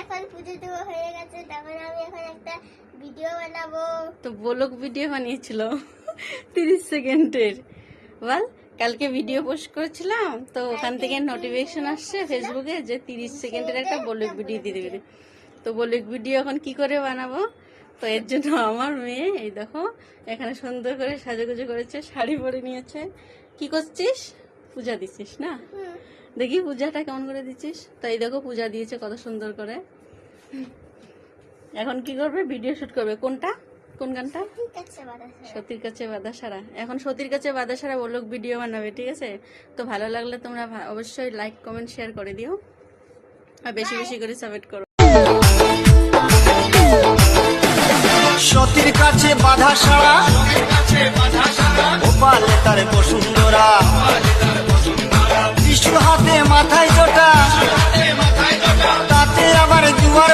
এখন পুজো দেওয়া হয়ে গেছে, তারপরে আমি এখন একটা ভিডিও বানাবো। তো ব্লগ ভিডিও বানিয়েছিল 30 সেকেন্ডের। বল, কালকে ভিডিও পোস্ট করেছিলাম, তো ওখান থেকে নোটিফিকেশন আসছে ফেসবুকে যে 30 সেকেন্ডের একটা ব্লগ ভিডিও দিয়ে দেবে। তো ব্লগ ভিডিও এখন কি করে বানাবো, তো এর জন্য আমার মেয়ে এই দেখো এখানে সুন্দর করে সাজুগুজু করেছে, শাড়ি পরে নিয়েছে। কি করছিস? পূজা দিচ্ছিস না? দেখি পূজাটা কেমন করে দিচ্ছিস। তো এই দেখো পূজা দিয়েছে কত সুন্দর করে। এখন কি করবে? ভিডিও শুট করবে। কোনটা? কোন গানটা? সতীর কাছে বাধা সারা। এখন সতীর কাছে বাধা সারা ব্লগ ভিডিও বানাবে, ঠিক আছে? তো ভালো লাগলে তোমরা অবশ্যই লাইক কমেন্ট শেয়ার করে দিও, আর বেশি বেশি করে সাপোর্ট করো। সতীর কাছে বাধা সারা, গোপালে তার বসুন্ধরা, বিষ্ণু হাতে মাথায় জোটা, তাতে আবার জুয়ার